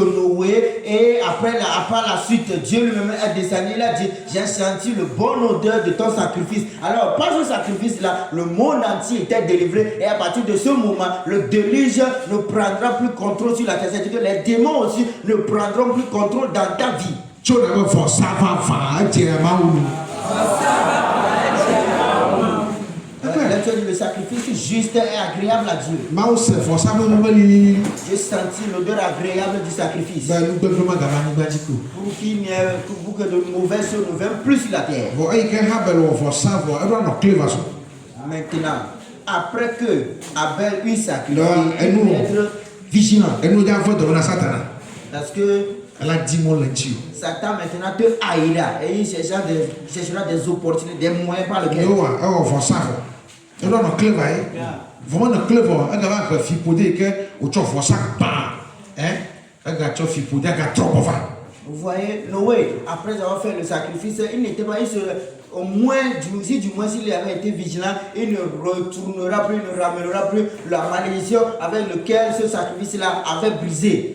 de Noé. Et après la suite, Dieu lui-même a descendu. Il a dit, j'ai senti le bon odeur de ton sacrifice. Alors, par ce sacrifice-là, le monde entier était délivré. Et à partir de ce moment, le déluge ne prendra plus contrôle sur la terre. C'est-à-dire que les démons aussi ne prendront plus contrôle dans ta vie. Le sacrifice juste et agréable à Dieu. J'ai senti l'odeur agréable du sacrifice. Pour qu'il n'y ait que de mauvaises choses ne viennent plus sur la terre. Maintenant, après que Abel eut sacrifié, il faut être vigilant. Parce que Satan maintenant te haïra et il cherchera des opportunités, des moyens par lesquels. Vous voyez, Noé, après avoir fait le sacrifice, il n'était pas, au moins, du moins s'il avait été vigilant, il ne retournera plus, ne ramènera plus la malédiction avec laquelle ce sacrifice-là avait brisé.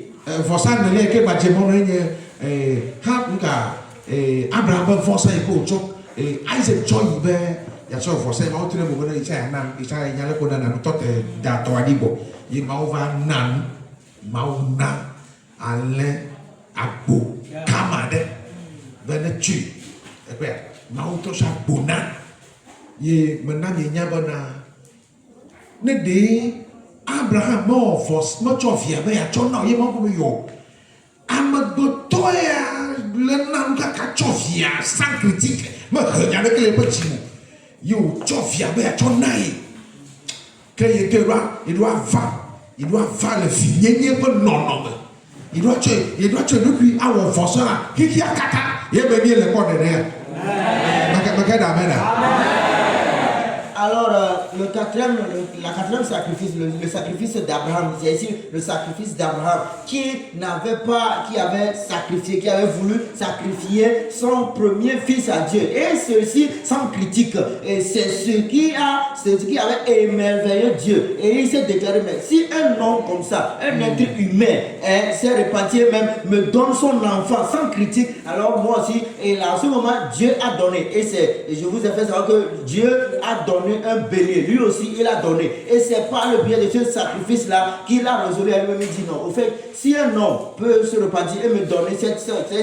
Abraham mo force mo chofia be ya chona ye mo ko yo amagoto ya le nam ka chofia sans critique me regarde que les petits yo chofia be ya chona ye que il doit va le finir pour non il doit depuis à force là qui a kata ye be bien le corps derrière amen. Alors, la quatrième sacrifice, le sacrifice d'Abraham, c'est ici le sacrifice d'Abraham qui avait sacrifié, qui avait voulu sacrifier son premier fils à Dieu. Et ceci sans critique. Et c'est ce qui avait émerveillé Dieu. Et il s'est déclaré, mais si un homme comme ça, un être humain, s'est repenti même, me donne son enfant sans critique, alors moi aussi, et là, à ce moment, Dieu a donné. Et je vous ai fait savoir que Dieu a donné un bélier, lui aussi il a donné, et c'est par le biais de ce sacrifice là qu'il a résolu à lui-même. Il dit non, au fait, si un homme peut se repentir et me donner ce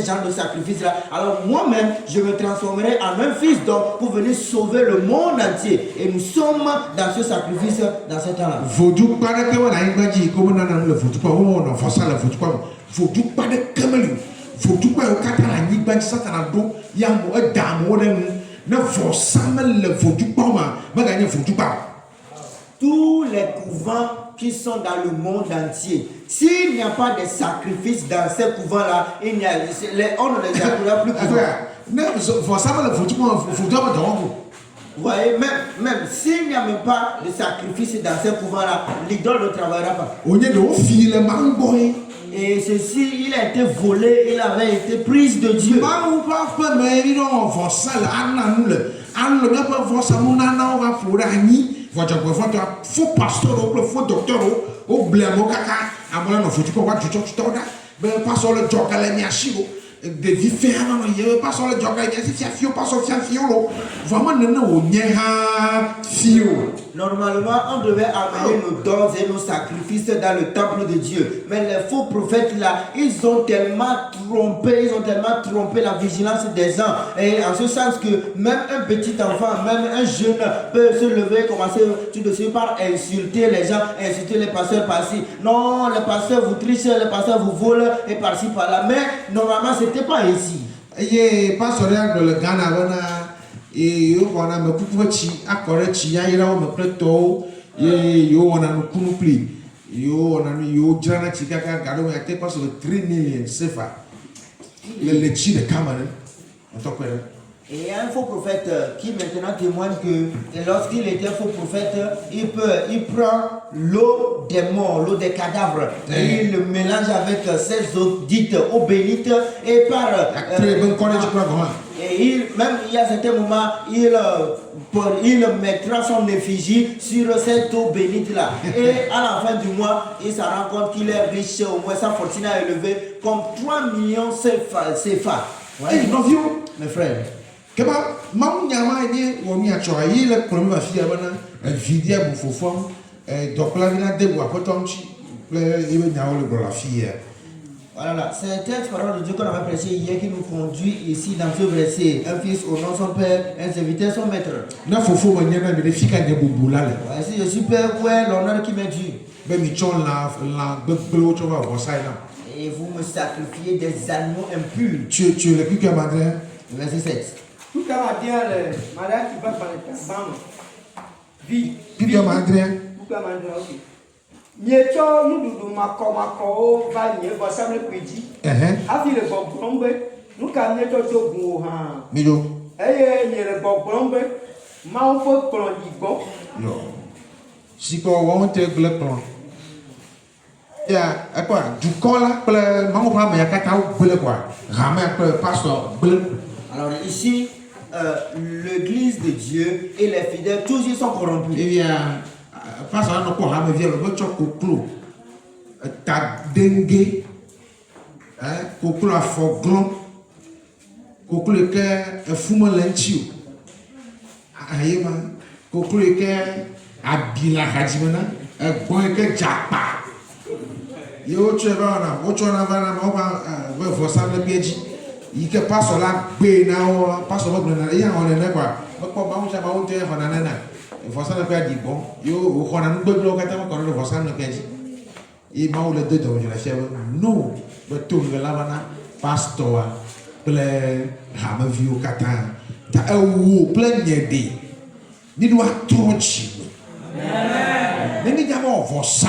genre de sacrifice là, alors moi-même je me transformerai en un fils d'homme pour venir sauver le monde entier. Et nous sommes dans ce sacrifice dans ce temps là. Tous les couvents qui sont dans le monde entier, s'il n'y a pas de sacrifice dans ces couvents-là, on ne les appellera plus couvents. Vous voyez, même s'il n'y a même pas de sacrifice dans ces couvents-là, l'idole ne travaillera pas. Et ceci, il a été volé, il avait été prise de Dieu. de vie faire non pas sur le joga si fio pas sur fio vraiment non fio. Normalement on devait amener nos dons et nos sacrifices dans le temple de Dieu, mais les faux prophètes là, ils ont tellement trompé la vigilance des gens, et en ce sens que même un petit enfant, même un jeune peut se lever et commencer tout de suite par insulter les gens, insulter les pasteurs par-ci. Non, les pasteurs vous trichez, les pasteurs vous volent et par-ci par-là, mais normalement c'était pas ici. Et pasteur dans le Ghana et yo on a me kukuchi akore chi ya ira o me preto yo on a no kunupli yo on a yo jana chi kaka gado me te pas le 3 million sefa le chi de Cameroun on t'appelle. Et il y a un faux prophète qui maintenant témoigne que lorsqu'il était faux prophète, il prend l'eau des morts, l'eau des cadavres, et il le mélange avec ses eaux dites eau bénite, et Et même il y a certains moments, il mettra son effigie sur cette eau bénite là. Et à la fin du mois, il se rend compte qu'il est riche, au moins sa fortune a élevé comme 3 millions CFA. Hey, novio, mes frères. Keba, maman nyama ni woni achoa yi le problème va fier bana, vidia bu fofom, donc la vina de bois potonchi, le ibe nyao le gros fille. Voilà, c'est cette parole de Dieu qu'on avait prêché hier qui nous conduit ici dans ce verset. Un fils honore son père, un serviteur son maître. Na fofo mo nyana me fika ne bubula le. Si je suis père, ouais, l'honneur qui m'est dû. Be mi chon la bebelo to va vosai na. Et vous me sacrifiez des animaux impurs. Tu es le plus que madre. Verset 7. Tout à l'heure, le mariage qui va par les femmes. Vie. Plus que madre. Tout à l'heure, ok. Nieto nous nous mako va nie va ça le pedi. Afi le boblombe. Nous quand nieto do gun ha. Milo. Eh nie le boblombe. Ma o fo plan igbon. Yo. Si ko won te gle plan. Ya, quoi, du cola, le mango pas mais kata ou gle quoi. Ramé un pasteur gle. Alors ici, l'église de Dieu et les fidèles, tous ils sont corrompus. Eh bien, face à notre ramé vient le voiture coclo. Ta dengue, coclo à foglon, coclo que fume lentio. Aïe man, coclo que abila hadimena, bon que japa. Yo tu vas na, o tu na va na, on va voir ça le pied. Il que passe là, na o passe là, na ya on est quoi. Ko ba on chama on te fa na na. Il faut ça le faire dit bon. Yo on a nous deux ka ta ko le faut ça le pied. Et ma ou le deux de la chèvre. Non, le tour de la bana pasteur ple ha ma viu kata. Ta ou plein de ni doit trochi. Amen. Ni diamo faut ça.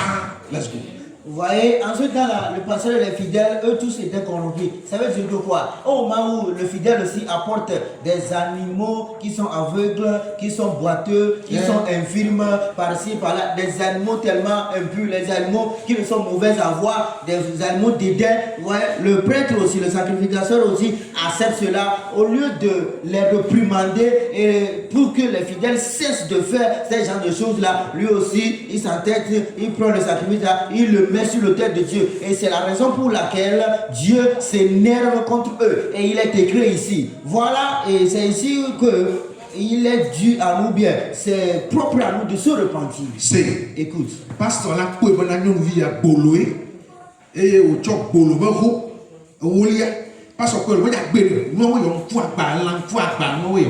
Let's go. Vous voyez, en ce temps-là, le pasteur et les fidèles, eux tous étaient corrompus. Ça veut dire quoi? Au moment où le fidèle aussi apporte des animaux qui sont aveugles, qui sont boiteux, qui sont infirmes, par-ci, par-là, des animaux tellement impurs, les animaux qui ne sont mauvais à voir, des animaux dédain. Ouais, le prêtre aussi, le sacrificateur aussi accepte cela. Au lieu de les réprimander et pour que les fidèles cessent de faire ces genres de choses-là, lui aussi, il s'entête, il prend le sacrifice, il le met sur l'autel de Dieu. Et c'est la raison pour laquelle Dieu s'énerve contre eux. Et il est écrit ici. Voilà, et c'est ici que il est dû à nous bien. C'est propre à nous de se repentir. C'est. Écoute. Pasteur là, pour bon agnon vie à boloé. Et au chok bolo beho. Olia. Pasteur ko le ya gbe no yo fu agba lan fu agba no yo.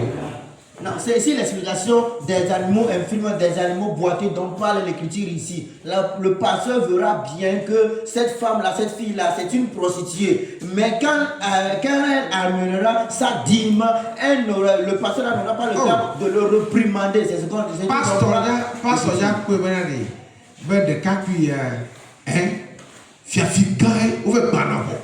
Non, c'est ici l'explication des animaux infirmes, des animaux boiteux dont parle l'écriture ici. Le pasteur verra bien que cette femme-là, cette fille-là, c'est une prostituée. Mais quand elle amènera sa dîme, le pasteur n'aura pas le temps de le réprimander. C'est ce qu'on dit. Pasteur, peut venir de kakui, fiafikai, ou banabo.